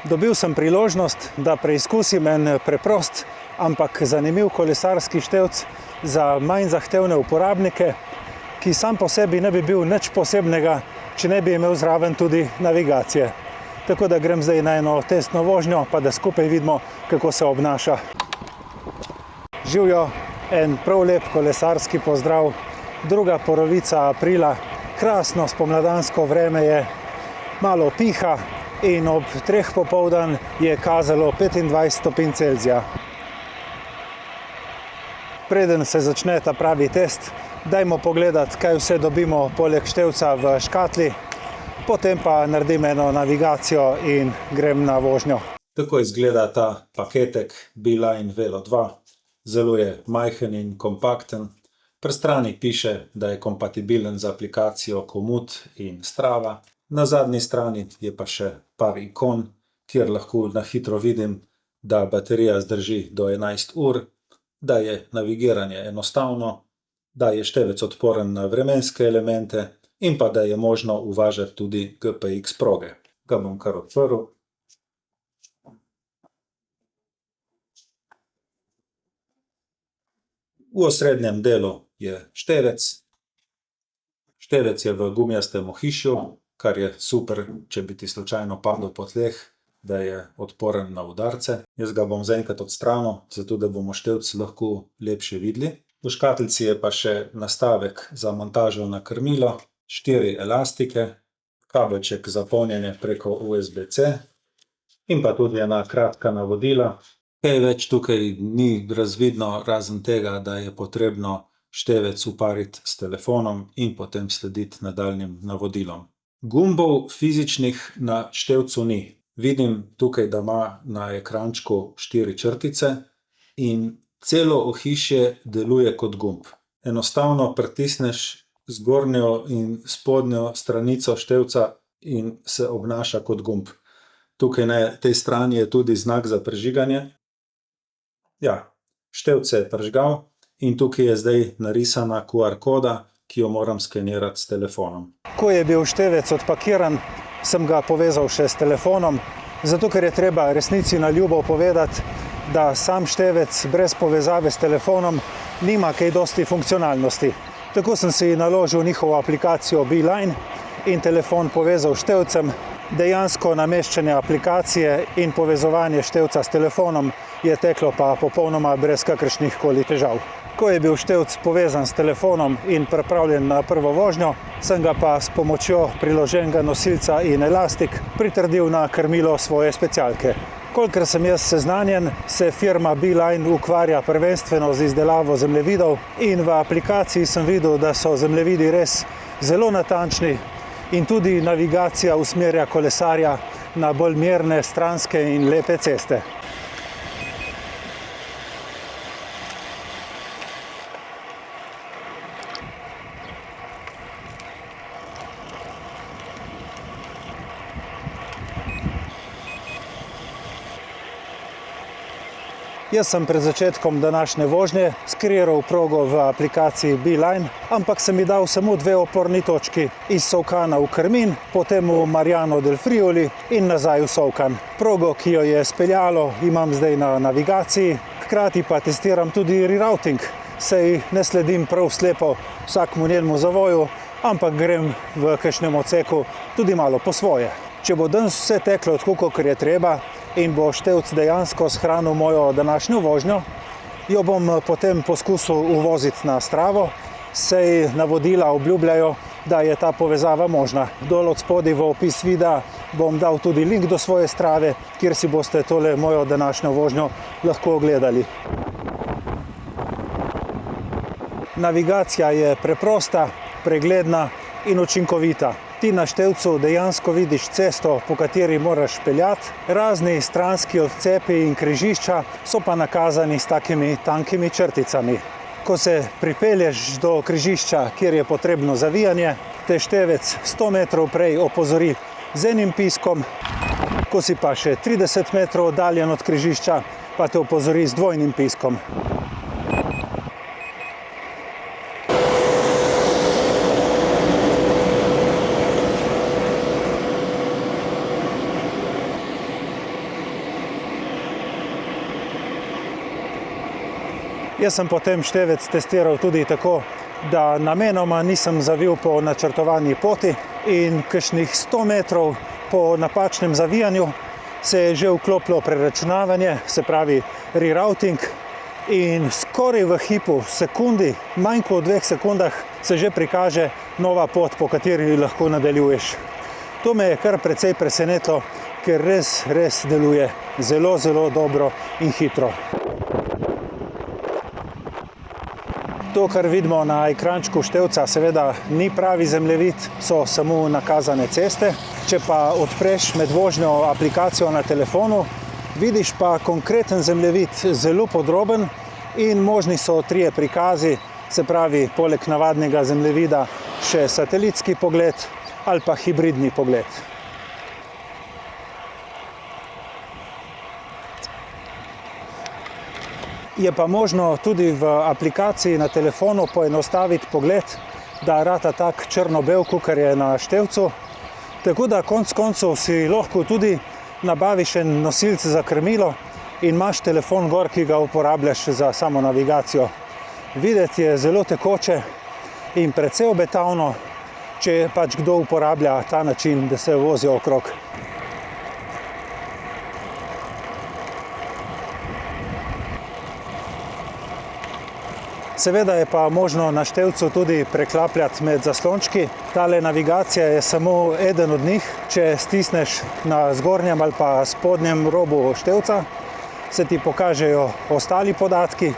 Dobil sem priložnost, da preizkusim en preprost, ampak zanimiv kolesarski števc za manj zahtevne uporabnike, ki sam po sebi ne bi bil nič posebnega, če ne bi imel zraven tudi navigacije. Tako da grem zdaj na eno testno vožnjo, pa da skupaj vidimo, kako se obnaša. Živjo, en prav lep kolesarski pozdrav. Druga polovica aprila, krasno spomladansko vreme je, malo piha in ob 3 popoldan je kazalo 25 stopinj Celzija. Preden se začne ta pravi test, dajmo pogledati, kaj vse dobimo poleg števca v škatli, potem pa naredim eno navigacijo in grem na vožnjo. Tako izgleda ta paketek Beeline Velo 2. Zelo je majhen in kompakten. Pri strani piše, da je kompatibilen z aplikacijo Komoot in Strava. Na zadnji strani je pa še par ikon, kjer lahko na hitro vidim, da baterija zdrži do 11 ur, da je navigiranje enostavno, da je števec odporen na vremenske elemente in pa da je možno uvažati tudi GPX proge. Ga bom kar odprl. V osrednjem delu je števec. Števec je v gumijastem ohišju, kar je super, če bi ti slučajno padel po tleh, da je odporen na udarce. Jaz ga bom zaenkrat odstranil, zato da bomo števec lahko lepše videli. V škatlici je pa še nastavek za montažo na krmilo, 4 elastike, kabelček za polnjenje preko USB-C in pa tudi ena kratka navodila. Kaj več tukaj ni razvidno, razen tega, da je potrebno števec upariti s telefonom in potem slediti nadaljnjim navodilom. Gumbov fizičnih na števcu ni. Vidim tukaj, da ima na ekrančku 4 črtice in celo ohišje deluje kot gumb. Enostavno pritisneš zgornjo in spodnjo stranico števca in se obnaša kot gumb. Tukaj na tej strani je tudi znak za prižiganje. Ja, števec se je prižgal in tukaj je zdaj narisana QR koda, ki jo moram skenirati s telefonom. Ko je bil števec odpakiran, sem ga povezal še s telefonom, zato ker je treba resnici na ljubo povedati, da sam števec brez povezave s telefonom nima kaj dosti funkcionalnosti. Tako sem si naložil njihovo aplikacijo Beeline in telefon povezal s števcem. Dejansko nameščanje aplikacije in povezovanje števca s telefonom je teklo pa popolnoma brez kakršnih koli težav. Ko je bil števc povezan s telefonom in pripravljen na prvo vožnjo, sem ga pa s pomočjo priloženega nosilca in elastik pritrdil na krmilo svoje specialke. Kolikor sem jaz seznanjen, se firma Beeline ukvarja prvenstveno z izdelavo zemljevidov in v aplikaciji sem videl, da so zemljevidi res zelo natančni in tudi navigacija usmerja kolesarja na bolj mirne, stranske in lepe ceste. Jaz sem pred začetkom današnje vožnje skreiral progo v aplikaciji Beeline, ampak sem ji dal samo 2 oporni točki, iz Solcana v Krmin, potem v Mariano del Friuli in nazaj v Solcan. Progo, ki jo je speljalo, imam zdaj na navigaciji, hkrati pa testiram tudi rerouting, saj ne sledim prav slepo vsakmu njenemu zavoju, ampak grem v kakšnem odseku tudi malo po svoje. Če bo danes vse teklo tako, kakor je treba, in bo števc dejansko shranil mojo današnjo vožnjo, jo bom potem poskusil uvoziti na Stravo, saj navodila obljubljajo, da je ta povezava možna. Dol od spodaj v opis videa bom dal tudi link do svoje Strave, kjer si boste tole mojo današnjo vožnjo lahko ogledali. Navigacija je preprosta, pregledna in učinkovita. Ti na števcu dejansko vidiš cesto, po kateri moraš peljati. Razni stranski odcepi in križišča so pa nakazani s takimi tankimi črticami. Ko se pripelješ do križišča, kjer je potrebno zavijanje, te števec 100 metrov prej opozori z enim piskom, ko si pa še 30 metrov oddaljen od križišča, pa te opozori z dvojnim piskom. Jaz sem potem števec testiral tudi tako, da namenoma nisem zavil po načrtovani poti in kakšnih 100 metrov po napačnem zavijanju se je že vklopilo preračunavanje, se pravi rerouting, in skoraj v hipu, sekundi, manj kot 2 sekundah se že prikaže nova pot, po kateri lahko nadaljuješ. To me je kar precej presenetilo, ker res deluje zelo, zelo dobro in hitro. To, kar vidimo na ekrančku števca, seveda ni pravi zemljevid, so samo nakazane ceste. Če pa odpreš med vožnjo aplikacijo na telefonu, vidiš pa konkreten zemljevid, zelo podroben, in možni so 3 prikazi, se pravi poleg navadnega zemljevida še satelitski pogled ali pa hibridni pogled. Je pa možno tudi v aplikaciji na telefonu poenostaviti pogled, da rata tak črno-bel, kakor je na števcu. Tako da konec koncev si lahko tudi nabaviš en nosilec za krmilo in imaš telefon gor, ki ga uporabljaš za samo navigacijo. Videti je zelo tekoče in precej obetavno, če pač kdo uporablja ta način, da se vozijo okrog. Seveda je pa možno na števcu tudi preklapljati med zaslončki. Tale navigacija je samo eden od njih. Če stisneš na zgornjem ali pa spodnjem robu števca, se ti pokažejo ostali podatki.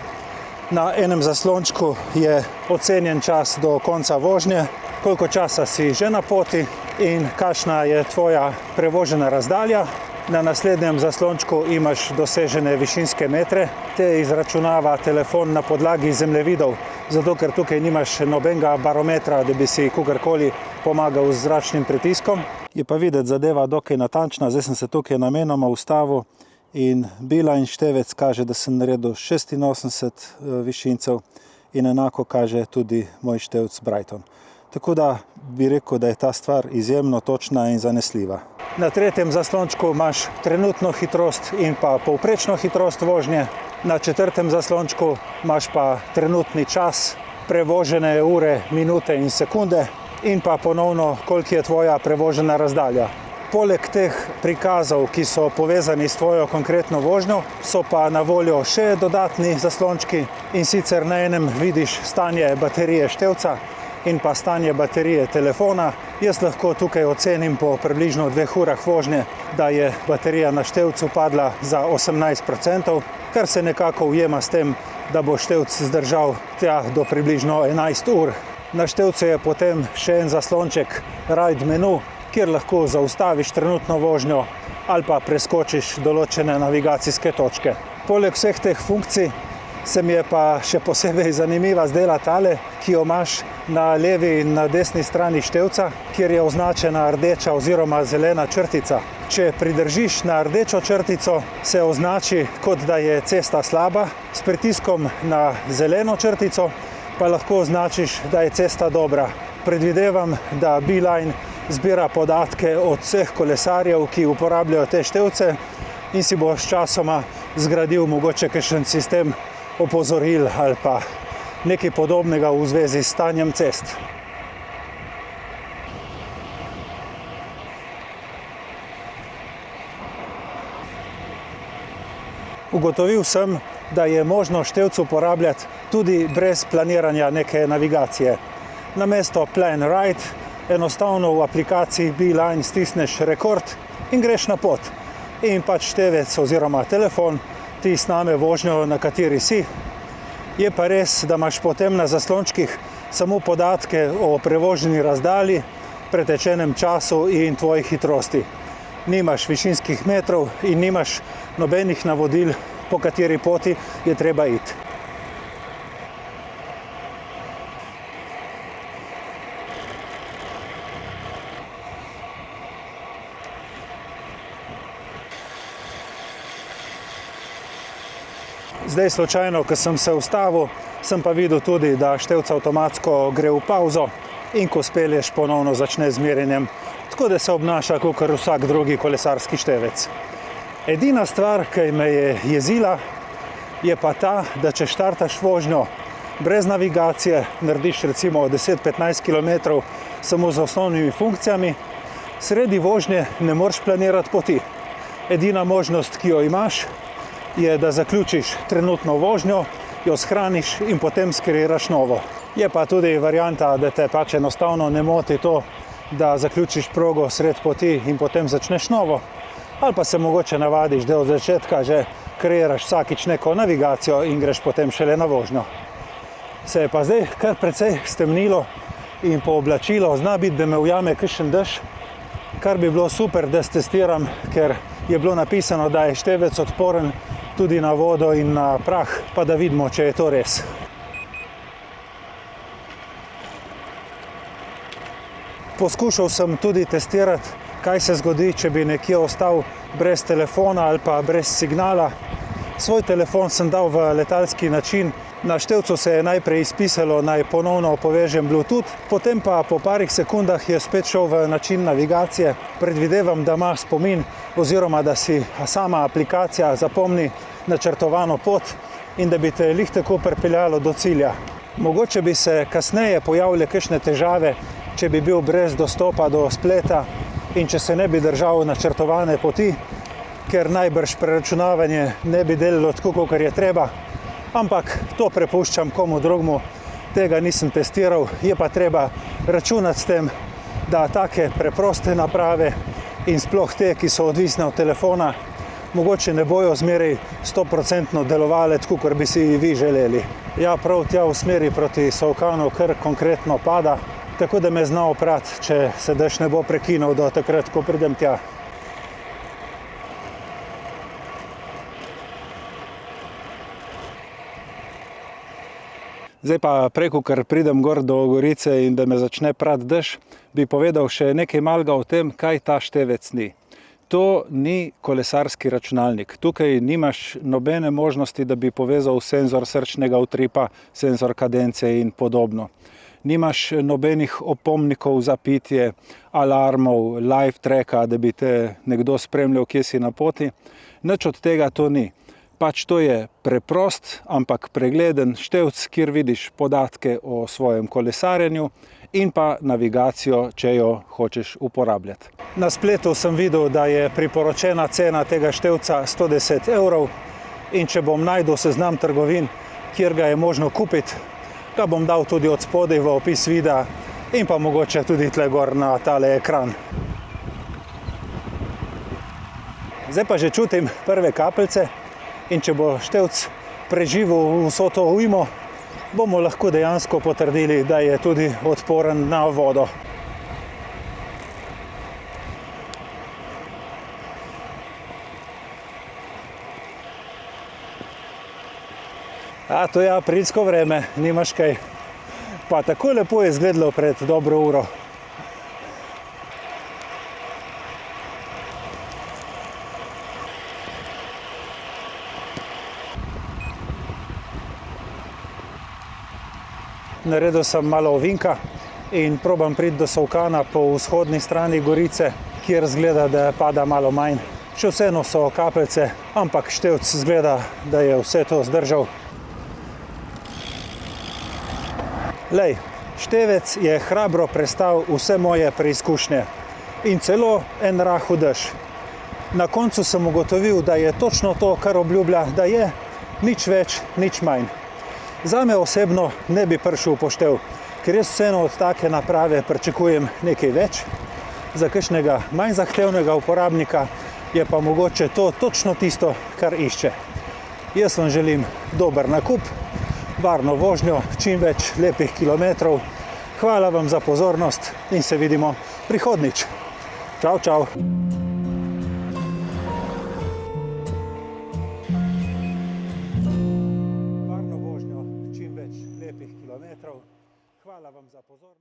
Na enem zaslončku je ocenjen čas do konca vožnje, koliko časa si že na poti in kakšna je tvoja prevožena razdalja. Na naslednjem zaslončku imaš dosežene višinske metre. Te izračunava telefon na podlagi zemljevidov, zato ker tukaj nimaš nobenega barometra, da bi si kakorkoli pomagal z zračnim pritiskom. Je pa videti zadeva dokaj natančna. Zdaj sem se tukaj namenoma ustavil in Beeline števec kaže, da sem naredil 86 višincev in enako kaže tudi moj števc Brighton. Tako da bi rekel, da je ta stvar izjemno točna in zanesljiva. Na 3. zaslončku imaš trenutno hitrost in pa povprečno hitrost vožnje. Na 4. zaslončku imaš pa trenutni čas, prevožene ure, minute in sekunde in pa ponovno, koliko je tvoja prevožena razdalja. Poleg teh prikazov, ki so povezani s tvojo konkretno vožnjo, so pa na voljo še dodatni zaslončki, in sicer na enem vidiš stanje baterije števca in pa stanje baterije telefona. Jaz lahko tukaj ocenim po približno 2 urah vožnje, da je baterija na števcu padla za 18%, kar se nekako ujema s tem, da bo števc zdržal tja do približno 11 ur. Na števcu je potem še en zaslonček Ride menu, kjer lahko zaustaviš trenutno vožnjo ali pa preskočiš določene navigacijske točke. Poleg vseh teh funkcij se mi je pa še posebej zanimiva zdela tale, ki jo imaš na levi in na desni strani števca, kjer je označena rdeča oziroma zelena črtica. Če pridržiš na rdečo črtico, se označi, kot da je cesta slaba, s pritiskom na zeleno črtico pa lahko označiš, da je cesta dobra. Predvidevam, da Beeline zbira podatke od vseh kolesarjev, ki uporabljajo te števce, in si bo s časoma zgradil mogoče kakšen sistem opozoril ali pa nekaj podobnega v zvezi s stanjem cest. Ugotovil sem, da je možno števc uporabljati tudi brez planiranja neke navigacije. Namesto Plan Ride enostavno v aplikaciji Beeline stisneš rekord in greš na pot. In pač števec oziroma telefon ti sname vožnjo, na kateri si. Je pa res, da imaš potem na zaslončkih samo podatke o prevoženi razdalji, pretečenem času in tvoji hitrosti. Nimaš višinskih metrov in nimaš nobenih navodil, po kateri poti je treba iti. Zdaj slučajno, ko sem se ustavil, sem pa videl tudi, da števc avtomatsko gre v pauzo in ko spelješ, ponovno začne z merjenjem, tako da se obnaša kakor vsak drugi kolesarski števec. Edina stvar, ki me je jezila, je pa ta, da če štartaš vožnjo brez navigacije, narediš recimo 10-15 km samo z osnovnimi funkcijami, sredi vožnje ne moreš planirati poti. Edina možnost, ki jo imaš, je, da zaključiš trenutno vožnjo, jo shraniš in potem skreiraš novo. Je pa tudi varianta, da te pač enostavno ne moti to, da zaključiš progo sred poti in potem začneš novo. Ali pa se mogoče navadiš, da od začetka že kreiraš vsakič neko navigacijo in greš potem šele na vožnjo. Se je pa zdaj kar precej stemnilo in pooblačilo, zna biti, da me ujame kakšen dež, kar bi bilo super, da testiram, ker je bilo napisano, da je števec odporen tudi na vodo in na prah, pa da vidimo, če je to res. Poskušal sem tudi testirati, kaj se zgodi, če bi nekje ostal brez telefona ali pa brez signala. Svoj telefon sem dal v letalski način. Na števcu se je najprej izpisalo, naj ponovno povežem Bluetooth, potem pa po parih sekundah je spet šel v način navigacije. Predvidevam, da ima spomin oziroma da si sama aplikacija zapomni načrtovano pot in da bi te lih tako pripeljalo do cilja. Mogoče bi se kasneje pojavile kakšne težave, če bi bil brez dostopa do spleta in če se ne bi držal načrtovane poti, ker najbrž preračunavanje ne bi delalo tako, kot je treba. Ampak to prepuščam komu drugemu, tega nisem testiral, je pa treba računati s tem, da take preproste naprave in sploh te, ki so odvisne od telefona, mogoče ne bojo zmeraj 100% delovale tako, kot bi si vi želeli. Ja, prav tja v smeri proti Solkanu kar konkretno pada, tako da me zna oprati, če se dež ne bo prekinil do takrat, ko pridem tja. Zdaj pa preko, ker pridem gor do Gorice in da me začne prati dež, bi povedal še nekaj malega o tem, kaj ta števec ni. To ni kolesarski računalnik. Tukaj nimaš nobene možnosti, da bi povezal senzor srčnega utripa, senzor kadence in podobno. Nimaš nobenih opomnikov za pitje, alarmov, live tracka, da bi te nekdo spremljal, kje si na poti. Nič od tega to ni. Pač to je preprost, ampak pregleden števc, kjer vidiš podatke o svojem kolesarjenju in pa navigacijo, če jo hočeš uporabljati. Na spletu sem videl, da je priporočena cena tega števca 110 € in če bom najdel seznam trgovin, kjer ga je možno kupiti, ga bom dal tudi od spodaj v opis videa in pa mogoče tudi tle gor na tale ekran. Zdaj pa že čutim prve kapljice. In če bo števc preživel vso to ujmo, bomo lahko dejansko potrdili, da je tudi odporen na vodo. A to je aprilsko vreme, nimaš kaj. Pa tako lepo je izgledalo pred dobro uro. Naredil sem malo ovinka in probam priti do Solkana po vzhodni strani Gorice, kjer zgleda, da pada malo manj. Še vseeno so kapljice, ampak števc zgleda, da je vse to zdržal. Lej, števec je hrabro prestal vse moje preizkušnje in celo en rahel dež. Na koncu sem ugotovil, da je točno to, kar obljublja, da je nič več, nič manj. Zame osebno ne bi prišel v poštev, ker jaz vseeno od take naprave pričakujem nekaj več. Za kakšnega manj zahtevnega uporabnika je pa mogoče to točno tisto, kar išče. Jaz vam želim dober nakup, varno vožnjo, čim več lepih kilometrov. Hvala vam za pozornost in se vidimo prihodnjič. Čau, čau. Hvala vam za pozornost.